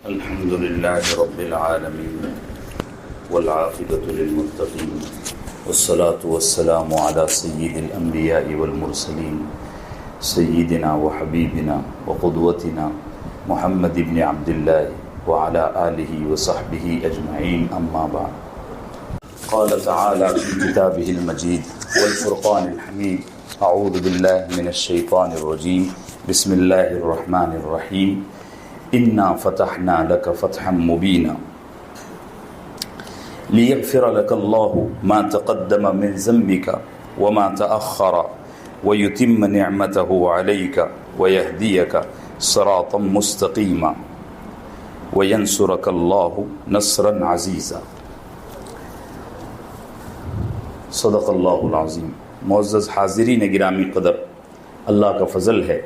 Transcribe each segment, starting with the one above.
الحمد لله رب العالمين والعاقبة للمتقين والصلاة والسلام على سيد الأنبياء والمرسلين سيدنا وحبيبنا وقدوتنا محمد بن عبد الله وعلى آله وصحبه أجمعين أما بعد. قال تعالى في كتابه المجيد والفرقان الحميد: أعوذ بالله من الشيطان الرجيم بسم الله الرحمن الرحيم إنا فتحنا لك فتحا مبينا ليغفر لك الله ما تقدم من ذنبك وما تأخر ويتم نعمته عليك ويهديك صراطا مستقيما وينصرك الله نصرا عزيزا. صدق اللہ العظیم. معزز حاضرین گرامی قدر، اللہ کا فضل ہے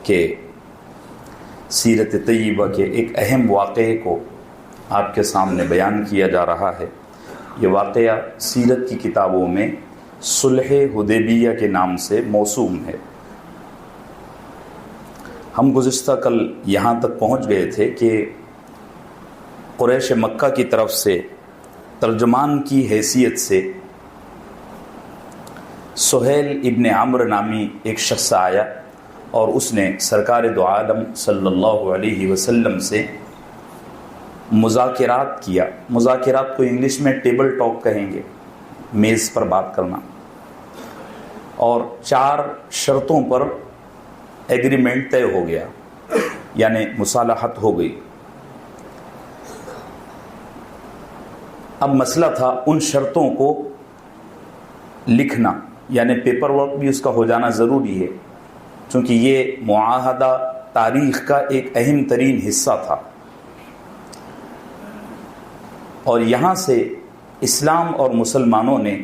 کہ سیرت طیبہ کے ایک اہم واقعے کو آپ کے سامنے بیان کیا جا رہا ہے. یہ واقعہ سیرت کی کتابوں میں صلح حدیبیہ کے نام سے موسوم ہے. ہم گزشتہ کل یہاں تک پہنچ گئے تھے کہ قریش مکہ کی طرف سے ترجمان کی حیثیت سے سہیل ابن عمرو نامی ایک شخص آیا اور اس نے سرکار دو عالم صلی اللہ علیہ وسلم سے مذاکرات کیا. مذاکرات کو انگلش میں ٹیبل ٹاک کہیں گے، میز پر بات کرنا، اور 4 شرطوں پر ایگریمنٹ طے ہو گیا، یعنی مصالحت ہو گئی. اب مسئلہ تھا ان شرطوں کو لکھنا، یعنی پیپر ورک بھی اس کا ہو جانا ضروری ہے، چونکہ یہ معاہدہ تاریخ کا ایک اہم ترین حصہ تھا. اور یہاں سے اسلام اور مسلمانوں نے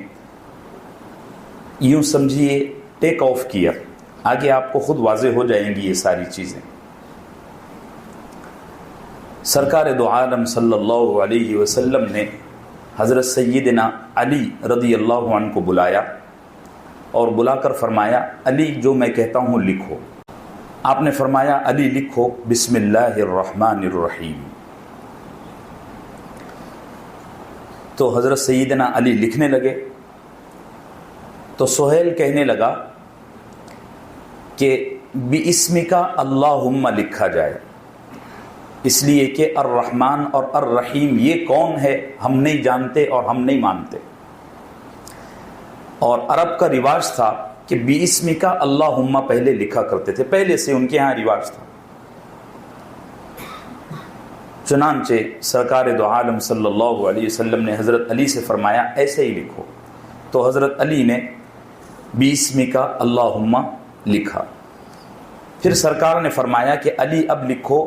یوں سمجھیے ٹیک آف کیا. آگے آپ کو خود واضح ہو جائیں گی یہ ساری چیزیں. سرکار دو عالم صلی اللہ علیہ وسلم نے حضرت سیدنا علی رضی اللہ عنہ کو بلایا اور بلا کر فرمایا: علی، جو میں کہتا ہوں لکھو. آپ نے فرمایا: علی لکھو بسم اللہ الرحمن الرحیم. تو حضرت سیدنا علی لکھنے لگے تو سہیل کہنے لگا کہ بِاسْمِكَ اللہم لکھا جائے، اس لیے کہ الرحمن اور الرحیم یہ کون ہے ہم نہیں جانتے اور ہم نہیں مانتے. اور عرب کا رواج تھا کہ بِاسْمِكَ اللہم پہلے لکھا کرتے تھے، پہلے سے ان کے ہاں رواج تھا. چنانچہ سرکار دو عالم صلی اللہ علیہ وسلم نے حضرت علی سے فرمایا ایسے ہی لکھو. تو حضرت علی نے بِاسْمِكَ اللہم لکھا. پھر سرکار نے فرمایا کہ علی اب لکھو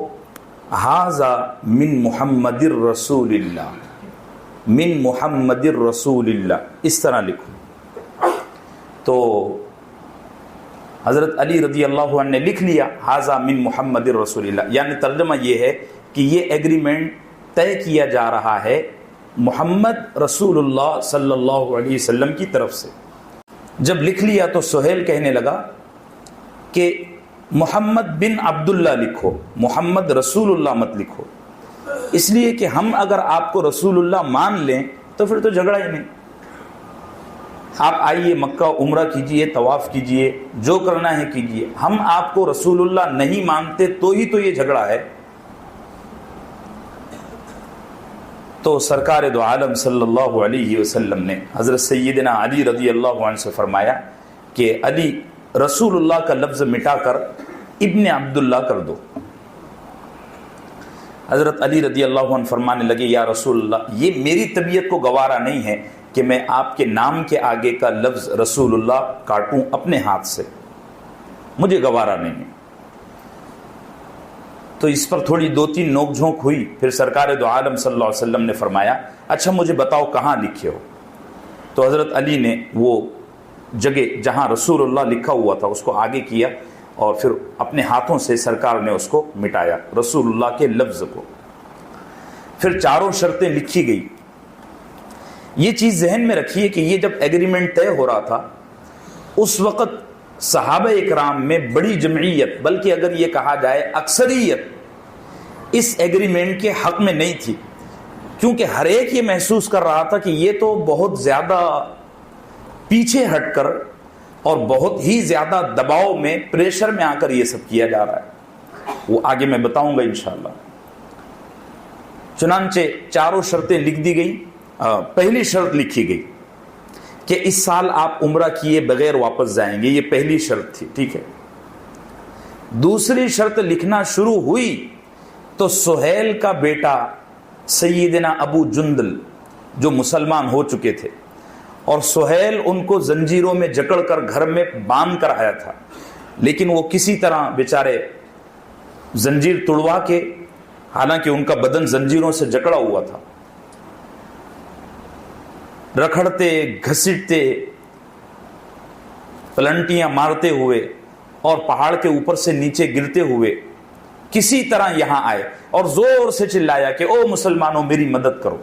ھذا من محمد الرسول اللہ، من محمد الرسول اللہ، اس طرح لکھو. تو حضرت علی رضی اللہ عنہ نے لکھ لیا ھذا من محمد الرسول اللہ، یعنی ترجمہ یہ ہے کہ یہ ایگریمنٹ طے کیا جا رہا ہے محمد رسول اللہ صلی اللہ علیہ وسلم کی طرف سے. جب لکھ لیا تو سہیل کہنے لگا کہ محمد بن عبداللہ لکھو، محمد رسول اللہ مت لکھو، اس لیے کہ ہم اگر آپ کو رسول اللہ مان لیں تو پھر تو جھگڑا ہی نہیں. آپ آئیے مکہ عمرہ کیجئے، طواف کیجئے، جو کرنا ہے کیجئے، ہم آپ کو رسول اللہ نہیں مانتے تو ہی تو یہ جھگڑا ہے. تو سرکار دو عالم صلی اللہ علیہ وسلم نے حضرت سیدنا علی رضی اللہ عنہ سے فرمایا کہ علی، رسول اللہ کا لفظ مٹا کر ابن عبداللہ کر دو. حضرت علی رضی اللہ عنہ فرمانے لگے یا رسول اللہ، یہ میری طبیعت کو گوارا نہیں ہے کہ میں آپ کے نام کے آگے کا لفظ رسول اللہ کاٹوں اپنے ہاتھ سے، مجھے گوارا نہیں ہے. تو اس پر تھوڑی 2-3 نوک جھونک ہوئی. پھر سرکار دو عالم صلی اللہ علیہ وسلم نے فرمایا اچھا مجھے بتاؤ کہاں لکھے ہو. تو حضرت علی نے وہ جگہ جہاں رسول اللہ لکھا ہوا تھا اس کو آگے کیا اور پھر اپنے ہاتھوں سے سرکار نے اس کو مٹایا، رسول اللہ کے لفظ کو. پھر 4 شرطیں لکھی گئی. یہ چیز ذہن میں رکھیے کہ یہ جب ایگریمنٹ طے ہو رہا تھا اس وقت صحابہ اکرام میں بڑی جمعیت، بلکہ اگر یہ کہا جائے اکثریت اس ایگریمنٹ کے حق میں نہیں تھی، کیونکہ ہر ایک یہ محسوس کر رہا تھا کہ یہ تو بہت زیادہ پیچھے ہٹ کر اور بہت ہی زیادہ دباؤ میں، پریشر میں آ کر یہ سب کیا جا رہا ہے۔ وہ آگے میں بتاؤں گا انشاءاللہ۔ چنانچہ چاروں شرطیں لکھ دی گئی۔ پہلی شرط لکھی گئی کہ اس سال آپ عمرہ کیے بغیر واپس جائیں گے، یہ پہلی شرط تھی، ٹھیک ہے۔ دوسری شرط لکھنا شروع ہوئی تو سہیل کا بیٹا سیدنا ابو جندل جو مسلمان ہو چکے تھے، اور سہیل ان کو زنجیروں میں جکڑ کر گھر میں باندھ کر آیا تھا، لیکن وہ کسی طرح بیچارے زنجیر توڑوا کے، حالانکہ ان کا بدن زنجیروں سے جکڑا ہوا تھا، رکھڑتے گھسیٹتے پلنٹیاں مارتے ہوئے اور پہاڑ کے اوپر سے نیچے گرتے ہوئے کسی طرح یہاں آئے اور زور سے چلایا کہ او مسلمانوں میری مدد کرو۔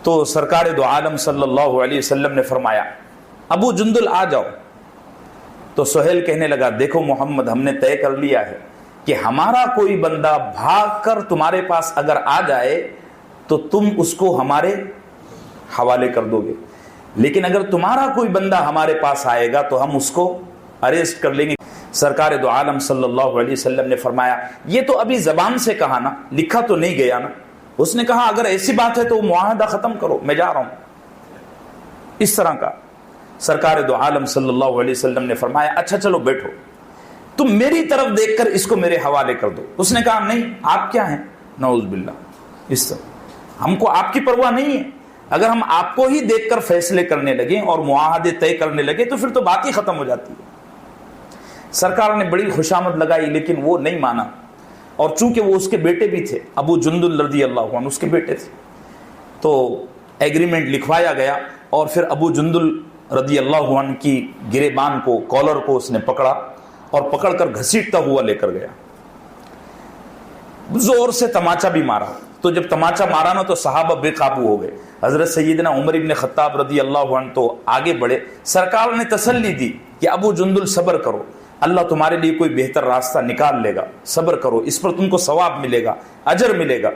تو سرکار دو عالم صلی اللہ علیہ وسلم نے فرمایا ابو جندل آ جاؤ۔ تو سہیل کہنے لگا دیکھو محمد، ہم نے طے کر لیا ہے کہ ہمارا کوئی بندہ بھاگ کر تمہارے پاس اگر آ جائے تو تم اس کو ہمارے حوالے کر دو گے، لیکن اگر تمہارا کوئی بندہ ہمارے پاس آئے گا تو ہم اس کو اریسٹ کر لیں گے۔ سرکار دو عالم صلی اللہ علیہ وسلم نے فرمایا یہ تو ابھی زبان سے کہا نا، لکھا تو نہیں گیا نا۔ اس نے کہا اگر ایسی بات ہے تو معاہدہ ختم کرو، میں جا رہا ہوں، اس طرح کا۔ سرکار دو عالم صلی اللہ علیہ وسلم نے فرمایا اچھا چلو بیٹھو، تم میری طرف دیکھ کر اس کو میرے حوالے کر دو۔ اس نے کہا نہیں، آپ کیا ہیں، نعوذ باللہ، اس طرح ہم کو آپ کی پرواہ نہیں ہے۔ اگر ہم آپ کو ہی دیکھ کر فیصلے کرنے لگے اور معاہدے طے کرنے لگے تو پھر تو بات ہی ختم ہو جاتی ہے۔ سرکار نے بڑی خوشامد لگائی لیکن وہ نہیں مانا، اور چونکہ وہ اس کے بیٹے بھی تھے، ابو جندل رضی اللہ عنہ اس کے بیٹے تھے، تو ایگریمنٹ لکھوایا گیا، اور پھر ابو جندل رضی اللہ عنہ کی گریبان کو، کالر کو اس نے پکڑا اور پکڑ کر گھسیٹتا ہوا لے کر گیا، زور سے تماچا بھی مارا۔ تو جب تماچا مارا نا تو صحابہ بے قابو ہو گئے۔ حضرت سیدنا عمر ابن خطاب رضی اللہ عنہ تو آگے بڑھے، سرکار نے تسلی دی کہ ابو جندل صبر کرو، اللہ تمہارے لیے کوئی بہتر راستہ نکال لے گا، صبر کرو، اس پر تم کو ثواب ملے گا، اجر ملے گا۔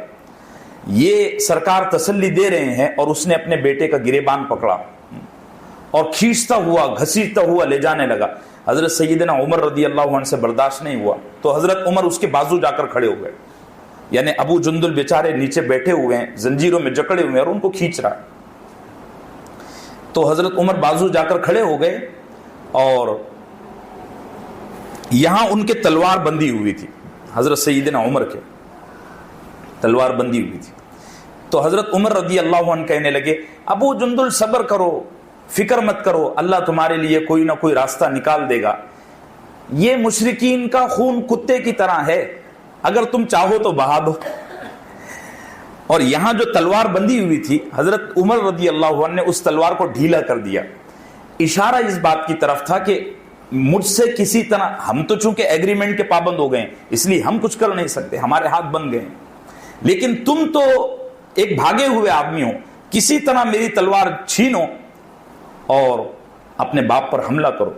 یہ سرکار تسلی دے رہے ہیں، اور اس نے اپنے بیٹے کا گریبان پکڑا اور کھینچتا ہوا گھسیٹتا ہوا لے جانے لگا۔ حضرت سیدنا عمر رضی اللہ عنہ سے برداشت نہیں ہوا تو حضرت عمر اس کے بازو جا کر کھڑے ہو گئے، یعنی ابو جندل بیچارے نیچے بیٹھے ہوئے ہیں، زنجیروں میں جکڑے ہوئے ہیں اور ان کو کھینچ رہا ہے۔ تو حضرت عمر بازو جا کر کھڑے ہو گئے، اور یہاں ان کے تلوار بندی ہوئی تھی، حضرت سیدنا عمر کے تلوار بندی ہوئی تھی۔ تو حضرت عمر رضی اللہ عنہ کہنے لگے ابو جندل صبر کرو، فکر مت کرو، اللہ تمہارے لیے کوئی نہ کوئی راستہ نکال دے گا۔ یہ مشرکین کا خون کتے کی طرح ہے، اگر تم چاہو تو بہا دو۔ اور یہاں جو تلوار بندی ہوئی تھی، حضرت عمر رضی اللہ عنہ نے اس تلوار کو ڈھیلا کر دیا۔ اشارہ اس بات کی طرف تھا کہ مجھ سے کسی طرح، ہم تو چونکہ ایگریمنٹ کے پابند ہو گئے ہیں اس لیے ہم کچھ کر نہیں سکتے، ہمارے ہاتھ بن گئے ہیں، لیکن تم تو ایک بھاگے ہوئے آدمی ہو، کسی طرح میری تلوار چھینو اور اپنے باپ پر حملہ کرو۔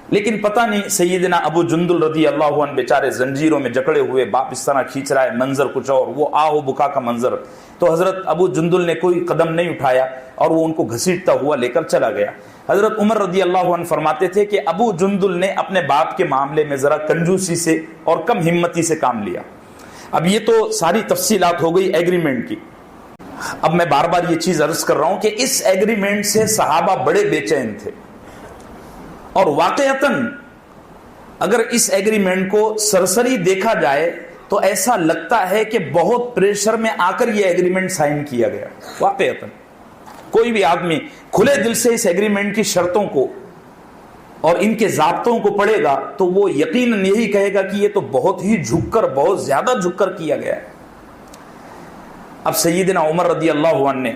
لیکن پتہ نہیں سیدنا ابو جندل رضی اللہ عنہ بیچارے زنجیروں میں جکڑے ہوئے، باپ اس طرح کھینچ رہا ہے، منظر کچھ اور، وہ آہو بکا کا منظر۔ تو حضرت ابو جندل نے کوئی قدم نہیں اٹھایا اور وہ ان کو گھسیٹتا ہوا لے کر چلا گیا۔ حضرت عمر رضی اللہ عنہ فرماتے تھے کہ ابو جندل نے اپنے باپ کے معاملے میں ذرا کنجوسی سے اور کم ہمتی سے کام لیا۔ اب یہ تو ساری تفصیلات ہو گئی ایگریمنٹ کی۔ اب میں بار بار یہ چیز عرض کر رہا ہوں کہ اس ایگریمنٹ سے صحابہ بڑے بے چین تھے، اور واقعتاً اگر اس ایگریمنٹ کو سرسری دیکھا جائے تو ایسا لگتا ہے کہ بہت پریشر میں آ کر یہ ایگریمنٹ سائن کیا گیا۔ واقعتاً کوئی بھی آدمی کھلے دل سے اس ایگریمنٹ کی شرطوں کو اور ان کے ضابطوں کو پڑھے گا تو وہ یقیناً یہی کہے گا کہ یہ تو بہت ہی جھک کر، بہت زیادہ جھک کر کیا گیا ہے۔ اب سیدنا عمر رضی اللہ عنہ نے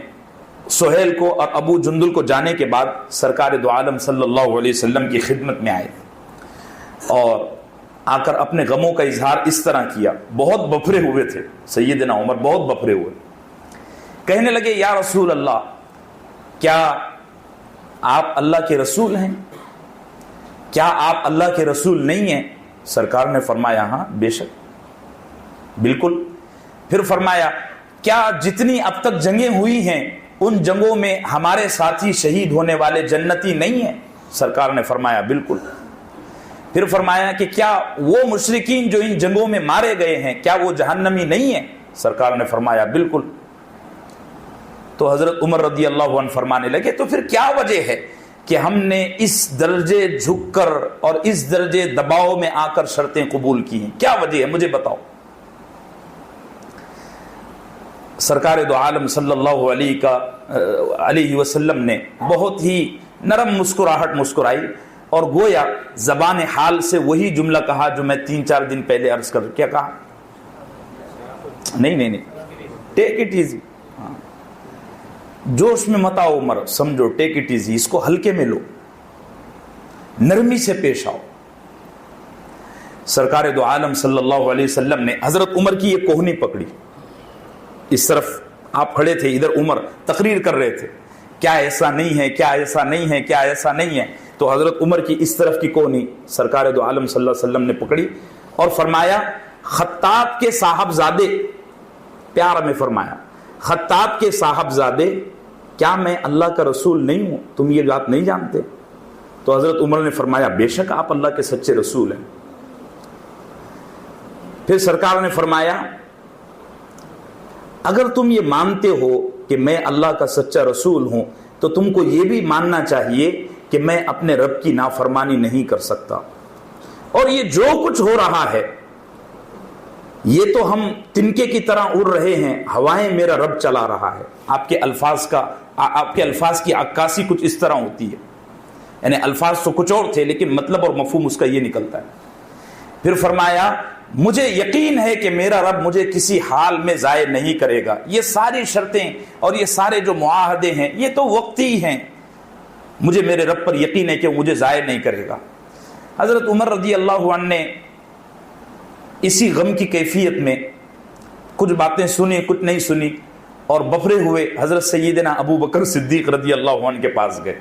سہیل کو اور ابو جندل کو جانے کے بعد سرکار دو عالم صلی اللہ علیہ وسلم کی خدمت میں آئے اور آ کر اپنے غموں کا اظہار اس طرح کیا۔ بہت بفرے ہوئے تھے سیدنا عمر، بہت بفرے ہوئے، کہنے لگے یا رسول اللہ، کیا آپ اللہ کے رسول ہیں؟ کیا آپ اللہ کے رسول نہیں ہیں؟ سرکار نے فرمایا ہاں بے شک بالکل. پھر فرمایا کیا جتنی اب تک جنگیں ہوئی ہیں ان جنگوں میں ہمارے ساتھی شہید ہونے والے جنتی نہیں ہیں؟ سرکار نے فرمایا بالکل. پھر فرمایا کہ کیا وہ مشرکین جو ان جنگوں میں مارے گئے ہیں کیا وہ جہنمی نہیں ہیں؟ سرکار نے فرمایا بالکل. تو حضرت عمر رضی اللہ عنہ فرمانے لگے تو پھر کیا وجہ ہے کہ ہم نے اس درجے جھک کر اور اس درجے دباؤ میں آ کر شرطیں قبول کی ہیں؟ کیا وجہ ہے مجھے بتاؤ. سرکار دو عالم صلی اللہ علیہ وسلم نے بہت ہی نرم مسکراہٹ مسکرائی اور گویا زبان حال سے وہی جملہ کہا جو میں 3-4 دن پہلے عرض کر. کیا کہا؟ نہیں ٹیک اٹ ایزی. جوش میں مت آؤ عمر، سمجھو، ٹیک اٹ ایزی، اس کو ہلکے میں لو، نرمی سے پیش آؤ. سرکار دو عالم صلی اللہ علیہ وسلم نے حضرت عمر کی یہ کوہنی پکڑی. اس طرف آپ کھڑے تھے، ادھر عمر تقریر کر رہے تھے، کیا ایسا نہیں ہے، کیا ایسا نہیں ہے، کیا ایسا نہیں ہے. تو حضرت عمر کی اس طرف کی کوہنی سرکار دو عالم صلی اللہ علیہ وسلم نے پکڑی اور فرمایا خطاب کے صاحبزادے، پیار میں فرمایا خطاب کے صاحبزادے کیا میں اللہ کا رسول نہیں ہوں؟ تم یہ بات نہیں جانتے؟ تو حضرت عمر نے فرمایا بے شک آپ اللہ کے سچے رسول ہیں. پھر سرکار نے فرمایا اگر تم یہ مانتے ہو کہ میں اللہ کا سچا رسول ہوں تو تم کو یہ بھی ماننا چاہیے کہ میں اپنے رب کی نافرمانی نہیں کر سکتا. اور یہ جو کچھ ہو رہا ہے یہ تو ہم تنکے کی طرح اڑ رہے ہیں، ہوائیں میرا رب چلا رہا ہے. آپ کے الفاظ کی عکاسی کچھ اس طرح ہوتی ہے، یعنی الفاظ تو کچھ اور تھے لیکن مطلب اور مفہوم اس کا یہ نکلتا ہے. پھر فرمایا مجھے یقین ہے کہ میرا رب مجھے کسی حال میں ضائع نہیں کرے گا. یہ ساری شرطیں اور یہ سارے جو معاہدے ہیں یہ تو وقتی ہیں، مجھے میرے رب پر یقین ہے کہ وہ مجھے ضائع نہیں کرے گا. حضرت عمر رضی اللہ عنہ نے اسی غم کی کیفیت میں کچھ باتیں سنی کچھ نہیں سنی اور بفرے ہوئے حضرت سیدنا ابو بکر صدیق رضی اللہ عنہ کے پاس گئے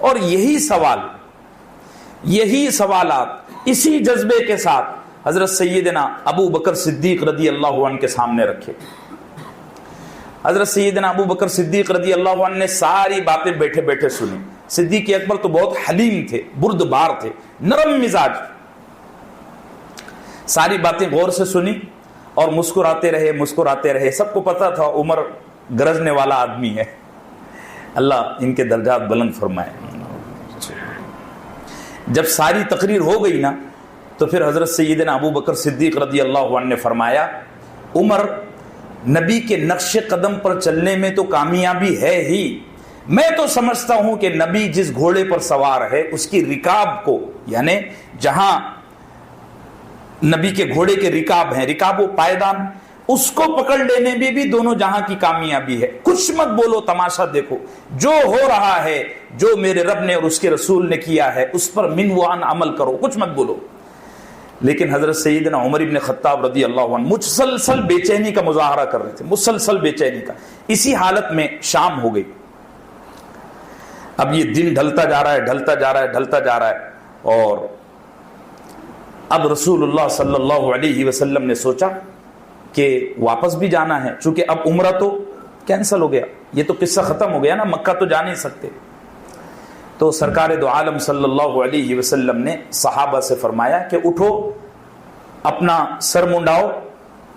اور یہی سوالات اسی جذبے کے ساتھ حضرت سیدنا ابو بکر صدیق رضی اللہ عنہ کے سامنے رکھے. حضرت سیدنا ابو بکر صدیق رضی اللہ عنہ نے ساری باتیں بیٹھے بیٹھے سنی. صدیق اکبر تو بہت حلیم تھے، بردبار تھے، نرم مزاج. ساری باتیں غور سے سنی اور مسکراتے رہے. سب کو پتا تھا عمر گرجنے والا آدمی ہے، اللہ ان کے درجات بلند فرمائے. جب ساری تقریر ہو گئی نا تو پھر حضرت سیدنا ابو بکر صدیق رضی اللہ عنہ نے فرمایا عمر نبی کے نقش قدم پر چلنے میں تو کامیابی ہے ہی، میں تو سمجھتا ہوں کہ نبی جس گھوڑے پر سوار ہے اس کی رکاب کو، یعنی جہاں نبی کے گھوڑے کے رکاب ہیں، رکاب و پائدان، اس کو پکڑ لینے میں بھی دونوں جہاں کی کامیابی ہے. کچھ مت بولو، تماشا دیکھو، جو ہو رہا ہے جو میرے رب نے اور اس کے رسول نے کیا ہے اس پر من وعن عمل کرو، کچھ مت بولو. لیکن حضرت سیدنا عمر ابن خطاب رضی اللہ عنہ مسلسل بے چینی کا مظاہرہ کر رہے تھے، مسلسل بے چینی کا. اسی حالت میں شام ہو گئی. اب یہ دن ڈھلتا جا رہا ہے اور اب رسول اللہ صلی اللہ علیہ وسلم نے سوچا کہ واپس بھی جانا ہے، چونکہ اب عمرہ تو کینسل ہو گیا، یہ تو قصہ ختم ہو گیا نا، مکہ تو جا نہیں سکتے. تو سرکار دو عالم صلی اللہ علیہ وسلم نے صحابہ سے فرمایا کہ اٹھو، اپنا سر منڈاؤ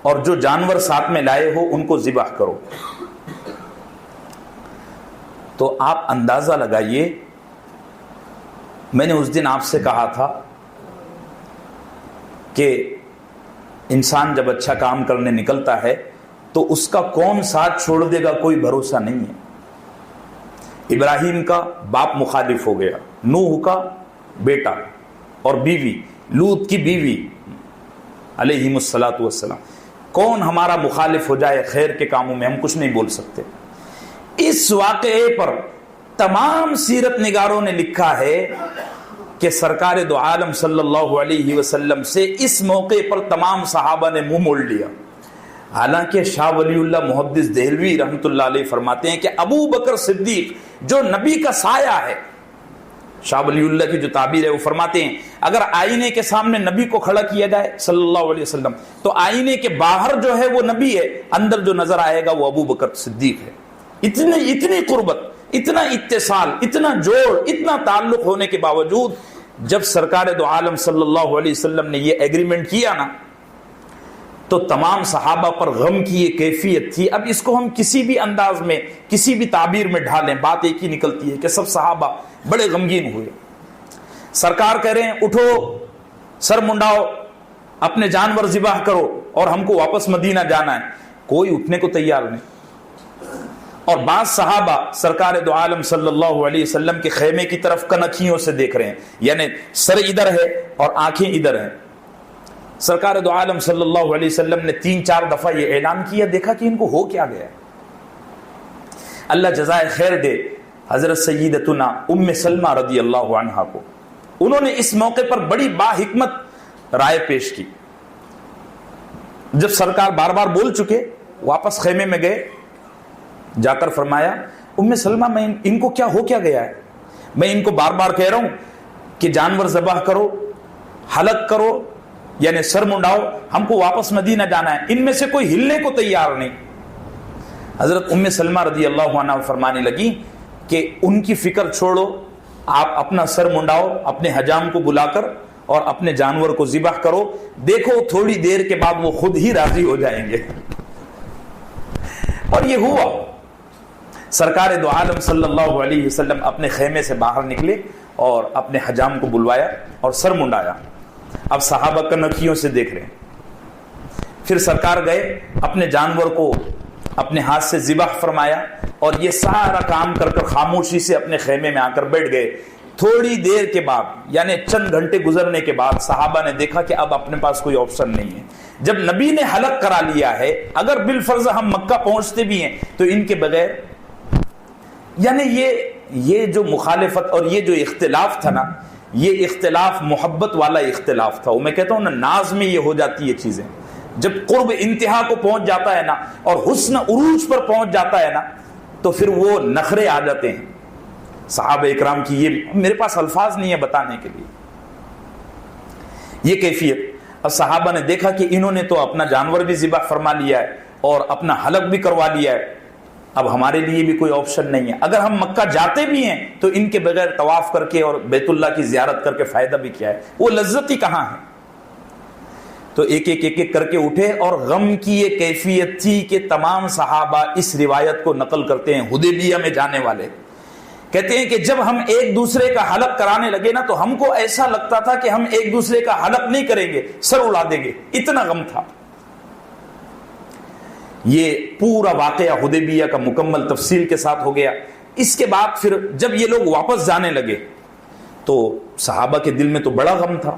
اور جو جانور ساتھ میں لائے ہو ان کو ذبح کرو. تو آپ اندازہ لگائیے، میں نے اس دن آپ سے کہا تھا کہ انسان جب اچھا کام کرنے نکلتا ہے تو اس کا کون ساتھ چھوڑ دے گا کوئی بھروسہ نہیں ہے. ابراہیم کا باپ مخالف ہو گیا، نوح کا بیٹا اور بیوی، لوط کی بیوی علیہم الصلاۃ والسلام، کون ہمارا مخالف ہو جائے خیر کے کاموں میں ہم کچھ نہیں بول سکتے. اس واقعے پر تمام سیرت نگاروں نے لکھا ہے کہ سرکار دو عالم صلی اللہ علیہ وسلم سے اس موقع پر تمام صحابہ نے منہ موڑ لیا. حالانکہ شاہ ولی اللہ محدث دہلوی رحمۃ اللہ علیہ فرماتے ہیں کہ ابو بکر صدیق جو نبی کا سایہ ہے، شاہ ولی اللہ کی جو تعبیر ہے وہ فرماتے ہیں اگر آئینے کے سامنے نبی کو کھڑا کیا جائے صلی اللہ علیہ وسلم تو آئینے کے باہر جو ہے وہ نبی ہے, اندر جو نظر آئے گا وہ ابو بکر صدیق ہے. اتنی قربت, اتنا اتصال, اتنا جوڑ, اتنا تعلق ہونے کے باوجود جب سرکار دو عالم صلی اللہ علیہ وسلم نے یہ ایگریمنٹ کیا نا تو تمام صحابہ پر غم کی یہ کیفیت تھی. اب اس کو ہم کسی بھی انداز میں, کسی بھی تعبیر میں ڈھالیں, بات ایک ہی نکلتی ہے کہ سب صحابہ بڑے غمگین ہوئے. سرکار کہہ رہے ہیں اٹھو, سر منڈاؤ, اپنے جانور ذبح کرو اور ہم کو واپس مدینہ جانا ہے. کوئی اٹھنے کو تیار نہیں. اور بعض صحابہ سرکار دو عالم صلی اللہ علیہ وسلم کے خیمے کی طرف کنکھیوں سے دیکھ رہے ہیں, یعنی سر ادھر ہے اور آنکھیں ادھر ہیں. سرکار دو عالم صلی اللہ علیہ وسلم نے 3-4 دفعہ یہ اعلان کیا, دیکھا کہ ان کو ہو کیا گیا. اللہ جزائے خیر دے حضرت سیدتنا ام سلمہ رضی اللہ عنہا کو, انہوں نے اس موقع پر بڑی با حکمت رائے پیش کی. جب سرکار بار بار بول چکے, واپس خیمے میں گئے, جا کر فرمایا ام سلمہ میں ان کو کیا ہو کیا گیا ہے, میں ان کو بار بار کہہ رہا ہوں کہ جانور ذبح کرو, حلق کرو, یعنی سر منڈاؤ, ہم کو واپس مدینہ جانا ہے. ان میں سے کوئی ہلنے کو تیار نہیں. حضرت ام سلمہ رضی اللہ عنہا فرمانے لگی کہ ان کی فکر چھوڑو, آپ اپنا سر منڈاؤ, اپنے حجام کو بلا کر اور اپنے جانور کو ذبح کرو, دیکھو تھوڑی دیر کے بعد وہ خود ہی راضی ہو جائیں گے. اور یہ ہوا. سرکار دو عالم صلی اللہ علیہ وسلم اپنے خیمے سے باہر نکلے اور اپنے حجام کو بلوایا اور سر منڈایا. اب صحابہ کنکھیوں سے دیکھ رہے ہیں. پھر سرکار گئے, اپنے جانور کو اپنے ہاتھ سے ذبح فرمایا اور یہ سارا کام کر کر خاموشی سے اپنے خیمے میں آ کر بیٹھ گئے. تھوڑی دیر کے بعد, یعنی چند گھنٹے گزرنے کے بعد, صحابہ نے دیکھا کہ اب اپنے پاس کوئی آپشن نہیں ہے. جب نبی نے حلق کرا لیا ہے, اگر بالفرض ہم مکہ پہنچتے بھی ہیں تو ان کے بغیر, یعنی یہ جو مخالفت اور یہ جو اختلاف تھا نا, یہ اختلاف محبت والا اختلاف تھا. وہ میں کہتا ہوں نا, ناز میں یہ ہو جاتی ہے چیزیں. جب قرب انتہا کو پہنچ جاتا ہے نا اور حسن عروج پر پہنچ جاتا ہے نا تو پھر وہ نخرے آ جاتے ہیں صحابہ اکرام کی. یہ میرے پاس الفاظ نہیں ہے بتانے کے لیے یہ کیفیت. اب صحابہ نے دیکھا کہ انہوں نے تو اپنا جانور بھی ذبح فرما لیا ہے اور اپنا حلق بھی کروا لیا ہے, اب ہمارے لیے بھی کوئی آپشن نہیں ہے. اگر ہم مکہ جاتے بھی ہیں تو ان کے بغیر طواف کر کے اور بیت اللہ کی زیارت کر کے فائدہ بھی کیا ہے, وہ لذت ہی کہاں ہے. تو ایک ایک کر کے اٹھے اور غم کی یہ کیفیت تھی کہ تمام صحابہ اس روایت کو نقل کرتے ہیں. حدیبیہ میں جانے والے کہتے ہیں کہ جب ہم ایک دوسرے کا حلق کرانے لگے نا تو ہم کو ایسا لگتا تھا کہ ہم ایک دوسرے کا حلق نہیں کریں گے, سر اڑا دیں گے, اتنا غم تھا. یہ پورا واقعہ حدیبیہ کا مکمل تفصیل کے ساتھ ہو گیا. اس کے بعد پھر جب یہ لوگ واپس جانے لگے تو صحابہ کے دل میں تو بڑا غم تھا.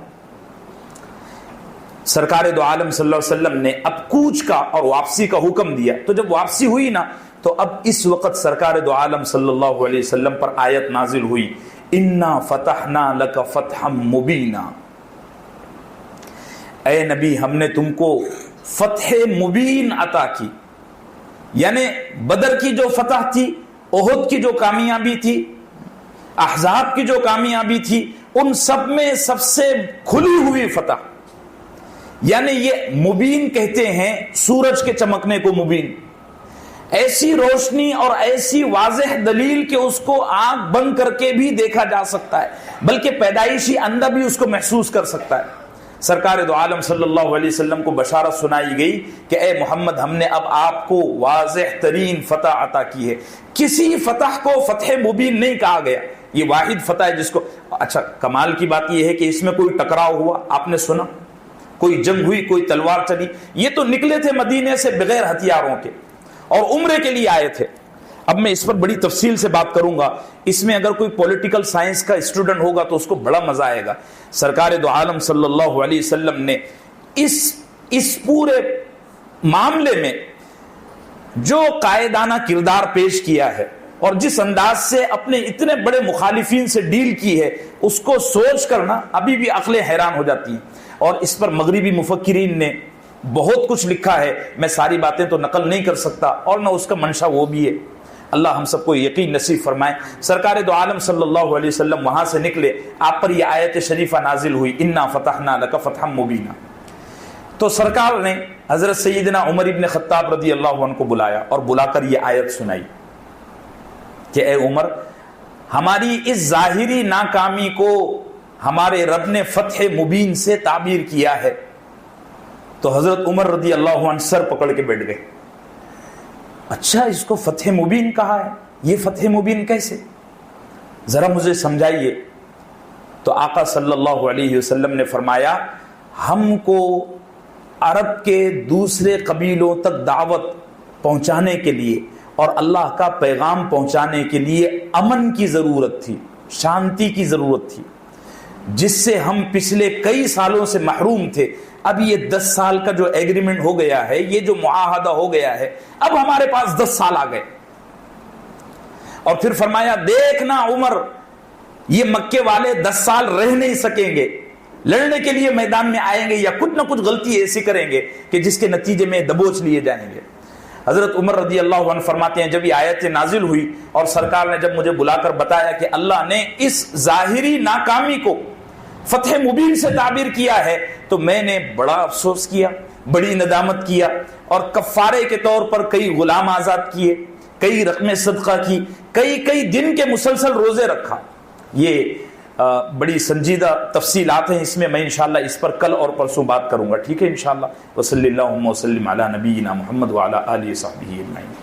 سرکار دو عالم صلی اللہ علیہ وسلم نے اب کوچ کا اور واپسی کا حکم دیا. تو جب واپسی ہوئی نا تو اب اس وقت سرکار دو عالم صلی اللہ علیہ وسلم پر آیت نازل ہوئی, انا فتحنا لک فتحا مبینا. اے نبی, ہم نے تم کو فتح مبین عطا کی. یعنی بدر کی جو فتح تھی, احد کی جو کامیابی تھی, احزاب کی جو کامیابی تھی, ان سب میں سب سے کھلی ہوئی فتح. یعنی یہ مبین کہتے ہیں سورج کے چمکنے کو مبین, ایسی روشنی اور ایسی واضح دلیل کہ اس کو آنکھ بند کر کے بھی دیکھا جا سکتا ہے, بلکہ پیدائشی اندھا بھی اس کو محسوس کر سکتا ہے. سرکار دو عالم صلی اللہ علیہ وسلم کو بشارت سنائی گئی کہ اے محمد, ہم نے اب آپ کو واضح ترین فتح عطا کی ہے. کسی فتح کو فتح مبین نہیں کہا گیا, یہ واحد فتح ہے جس کو. اچھا, کمال کی بات یہ ہے کہ اس میں کوئی ٹکراؤ ہوا, آپ نے سنا کوئی جنگ ہوئی, کوئی تلوار چلی. یہ تو نکلے تھے مدینے سے بغیر ہتھیاروں کے اور عمرے کے لیے آئے تھے. اب میں اس پر بڑی تفصیل سے بات کروں گا. اس میں اگر کوئی پولیٹیکل سائنس کا اسٹوڈنٹ ہوگا تو اس کو بڑا مزہ آئے گا. سرکار دو عالم صلی اللہ علیہ وسلم نے اس پورے معاملے میں جو قائدانہ کردار پیش کیا ہے اور جس انداز سے اپنے اتنے بڑے مخالفین سے ڈیل کی ہے, اس کو سوچ کر نا ابھی بھی عقلیں حیران ہو جاتی ہیں. اور اس پر مغربی مفکرین نے بہت کچھ لکھا ہے. میں ساری باتیں تو نقل نہیں کر سکتا اور نہ اس کا منشا وہ بھی ہے. اللہ ہم سب کو یقین نصیب فرمائے۔ سرکار دو عالم صلی اللہ علیہ وسلم وہاں سے نکلے، آپ پر یہ آیت شریفہ نازل ہوئی، انا فتحنا لک فتحا مبینا۔ تو سرکار نے حضرت سیدنا عمر ابن خطاب رضی اللہ عنہ کو بلایا اور بلا کر یہ آیت سنائی کہ اے عمر، ہماری اس ظاہری ناکامی کو ہمارے رب نے فتح مبین سے تعبیر کیا ہے۔ تو حضرت عمر رضی اللہ عنہ سر پکڑ کے بیٹھ گئے، اچھا اس کو فتح مبین کہا ہے، یہ فتح مبین کیسے؟ ذرا مجھے سمجھائیے۔ تو آقا صلی اللہ علیہ وسلم نے فرمایا، ہم کو عرب کے دوسرے قبیلوں تک دعوت پہنچانے کے لیے اور اللہ کا پیغام پہنچانے کے لیے امن کی ضرورت تھی، شانتی کی ضرورت تھی، جس سے ہم پچھلے کئی سالوں سے محروم تھے۔ اب یہ 10 سال کا جو ایگریمنٹ ہو گیا ہے، یہ جو معاہدہ ہو گیا ہے، اب ہمارے پاس 10 سال آ گئے۔ اور پھر فرمایا، دیکھنا عمر، یہ مکے والے 10 سال رہ نہیں سکیں گے، لڑنے کے لیے میدان میں آئیں گے یا کچھ نہ کچھ غلطی ایسی کریں گے کہ جس کے نتیجے میں دبوچ لیے جائیں گے۔ حضرت عمر رضی اللہ عنہ فرماتے ہیں، جب یہ آیت نازل ہوئی اور سرکار نے جب مجھے بلا کر بتایا کہ اللہ نے اس ظاہری ناکامی کو فتح مبین سے تعبیر کیا ہے، تو میں نے بڑا افسوس کیا، بڑی ندامت کیا، اور کفارے کے طور پر کئی غلام آزاد کیے، کئی رقم صدقہ کی، کئی دن کے مسلسل روزے رکھا۔ یہ بڑی سنجیدہ تفصیلات ہیں، اس میں میں انشاءاللہ اس پر کل اور پرسوں بات کروں گا، ٹھیک ہے انشاءاللہ۔ وصلی اللہ وسلم علی نبینا محمد وعلی آلہ وصحبہ اجمعین۔